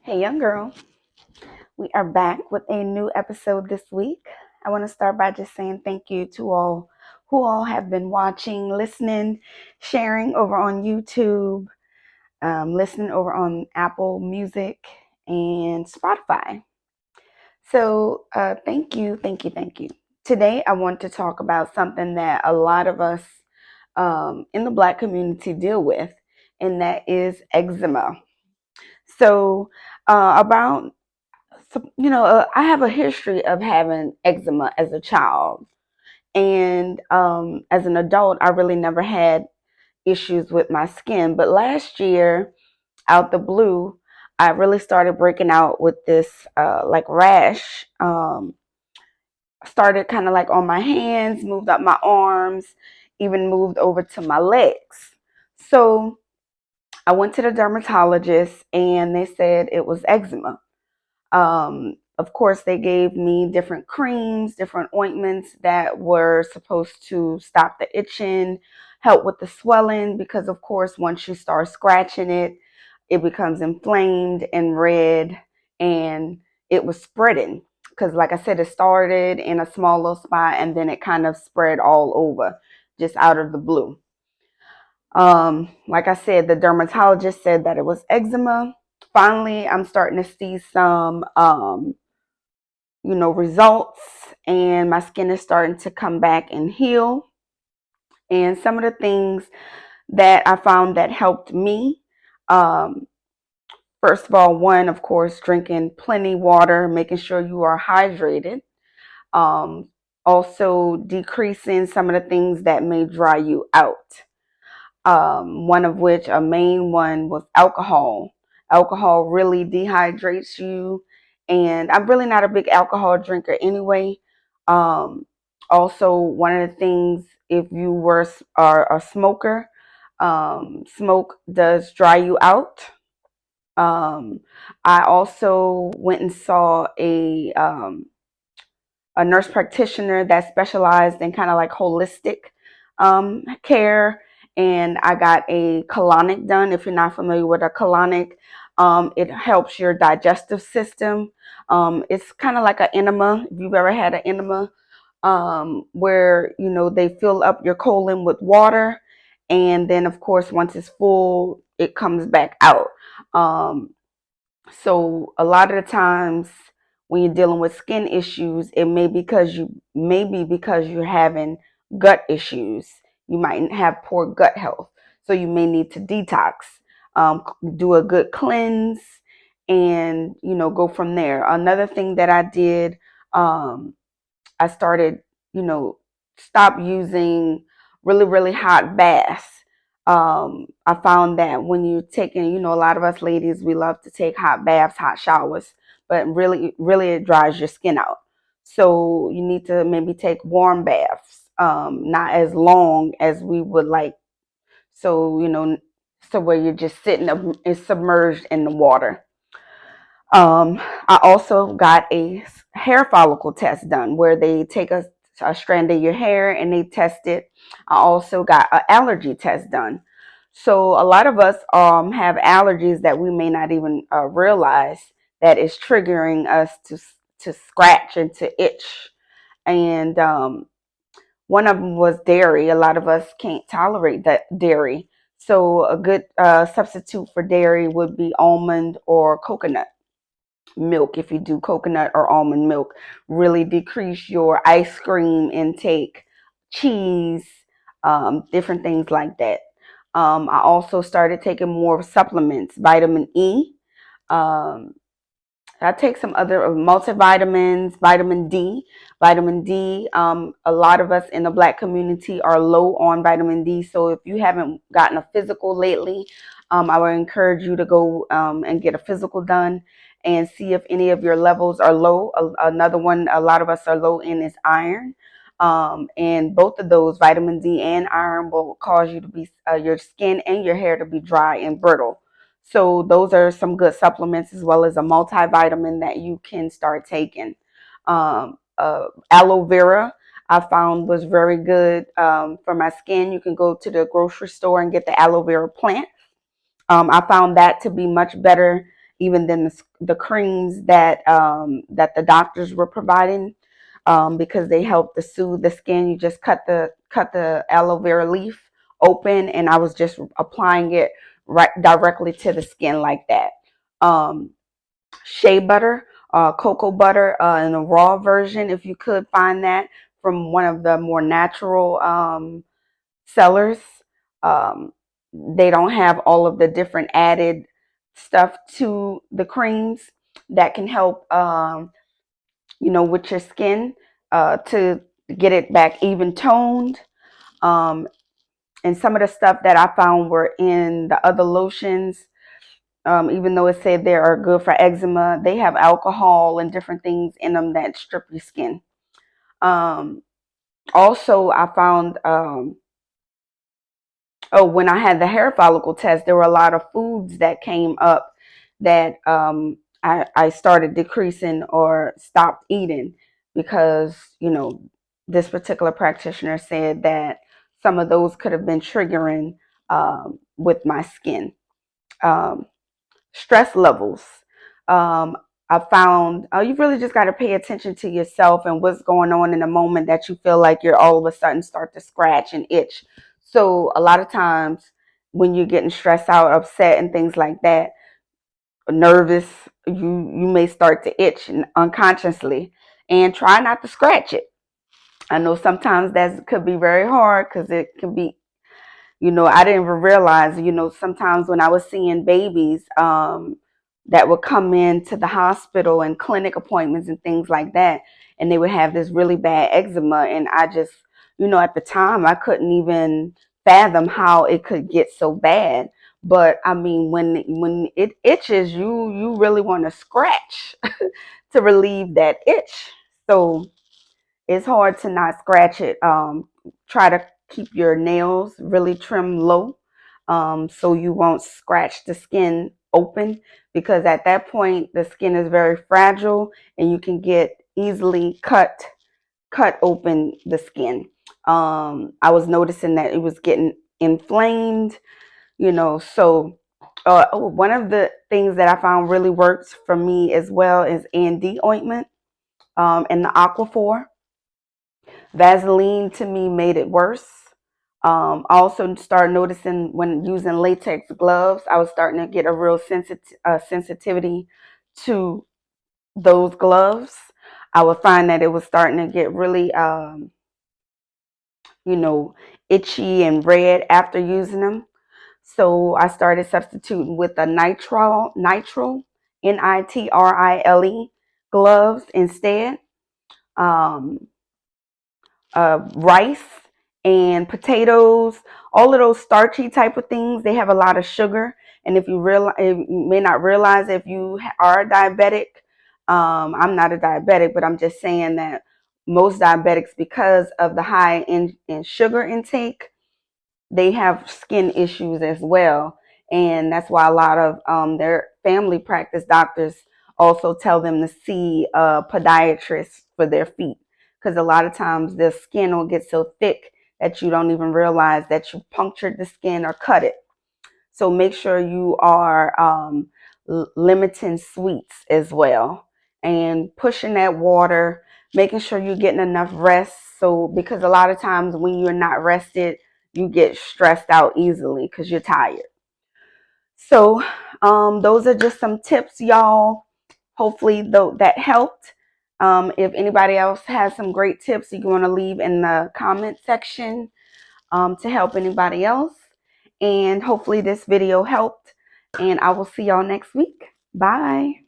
Hey, young girl. We are back with a new episode this week. I want to start by just saying thank you to all who all have been watching, listening, sharing over on YouTube, listening over on Apple Music and Spotify. So, thank you. Today, I want to talk about something that a lot of us in the Black community deal with, and that is eczema. So, about I have a history of having eczema as a child. And as an adult, I really never had issues with my skin. But last year, out the blue, I really started breaking out with this like rash. Started kind of like on my hands, moved up my arms, even moved over to my legs. So I went to the dermatologist and they said it was eczema. Of course, they gave me different creams, different ointments that were supposed to stop the itching, help with the swelling, because, of course, once you start scratching it, it becomes inflamed and red, and it was spreading. Because, like I said, it started in a small little spot and then it kind of spread all over just out of the blue. Like I said, the dermatologist said that it was eczema. Finally, I'm starting to see some results, and my skin is starting to come back and heal. And some of the things that I found that helped me, um, first of all, one, of course, drinking plenty water, making sure you are hydrated. Um, Also decreasing some of the things that may dry you out. One of which, a main one, was alcohol. Alcohol really dehydrates you, and I'm really not a big alcohol drinker anyway. Um, Also, one of the things, if you are a smoker, smoke does dry you out. Um, I also went and saw a nurse practitioner that specialized in kind of like holistic care. And I got a colonic done. If you're not familiar with a colonic, it helps your digestive system. It's kind of like an enema. If you've ever had an enema, where they fill up your colon with water, and then of course once it's full, it comes back out. Um, so a lot of the times when you're dealing with skin issues, it may be because you're having gut issues. You might have poor gut health, so you may need to detox, do a good cleanse, and go from there. Another thing that I did, I started, you know, stop using really hot baths. I found that when you're taking, a lot of us ladies, we love to take hot baths, hot showers, but really it dries your skin out. So you need to maybe take warm baths, not as long as we would like. So, so where you're just sitting up and submerged in the water. I also got a hair follicle test done where they take a strand of your hair and they test it. I also got an allergy test done. So a lot of us have allergies that we may not even realize that is triggering us to scratch and to itch. And one of them was dairy. A lot of us can't tolerate that dairy. So a good substitute for dairy would be almond or coconut milk. If you do coconut or almond milk, really decrease your ice cream intake, cheese, different things like that. I also started taking more supplements, vitamin E. um, I take some other multivitamins, vitamin D. Vitamin D, a lot of us in the Black community are low on vitamin D. So if you haven't gotten a physical lately, I would encourage you to go and get a physical done and see if any of your levels are low. Another one a lot of us are low in is iron. And both of those, vitamin D and iron, will cause you to be your skin and your hair to be dry and brittle. So those are some good supplements, as well as a multivitamin that you can start taking. Aloe vera I found was very good for my skin. You can go to the grocery store and get the aloe vera plant. I found that to be much better even than the creams that that the doctors were providing, because they help to soothe the skin. You just cut the aloe vera leaf open, and I was just applying it right directly to the skin like that. Um, Shea butter, cocoa butter, in a raw version, if you could find that from one of the more natural sellers. Um, they don't have all of the different added stuff to the creams that can help, with your skin, to get it back even toned. Um, and some of the stuff that I found were in the other lotions. Even though it said they are good for eczema, they have alcohol and different things in them that strip your skin. Um, Also, I found, when I had the hair follicle test, there were a lot of foods that came up that I started decreasing or stopped eating because, this particular practitioner said that some of those could have been triggering, with my skin. Um, Stress levels. Um, I found, you really just got to pay attention to yourself and what's going on in the moment that you feel like you're all of a sudden start to scratch and itch. So a lot of times when you're getting stressed out, upset, and things like that, nervous, you may start to itch unconsciously, and try not to scratch it. I know sometimes that could be very hard because it can be, I didn't even realize, sometimes when I was seeing babies, that would come into the hospital and clinic appointments and things like that, and they would have this really bad eczema. And I just, at the time, I couldn't even fathom how it could get so bad. But I mean, when it itches, you really want to scratch to relieve that itch. So it's hard to not scratch it. Try to keep your nails really trim low, so you won't scratch the skin open, because at that point the skin is very fragile and you can get easily cut open the skin. I was noticing that it was getting inflamed, so one of the things that I found really works for me as well is A&D ointment, and the Aquaphor. Vaseline to me made it worse. I also started noticing when using latex gloves, I was starting to get a real sensitivity to those gloves. I would find that it was starting to get really, you know, itchy and red after using them. So I started substituting with the nitrile, NITRILE gloves instead. Um, Rice and potatoes, all of those starchy type of things, they have a lot of sugar. And if you may not realize, if you are a diabetic, I'm not a diabetic, but I'm just saying that most diabetics, because of the high in sugar intake, they have skin issues as well. And that's why a lot of their family practice doctors also tell them to see a podiatrist for their feet, because a lot of times the skin will get so thick that you don't even realize that you punctured the skin or cut it. So make sure you are limiting sweets as well, and pushing that water, making sure you're getting enough rest. So, because a lot of times when you're not rested, you get stressed out easily because you're tired. So, those are just some tips, y'all. Hopefully, though, that helped. If anybody else has some great tips you want to leave in the comment section, to help anybody else. And hopefully this video helped. And I will see y'all next week. Bye.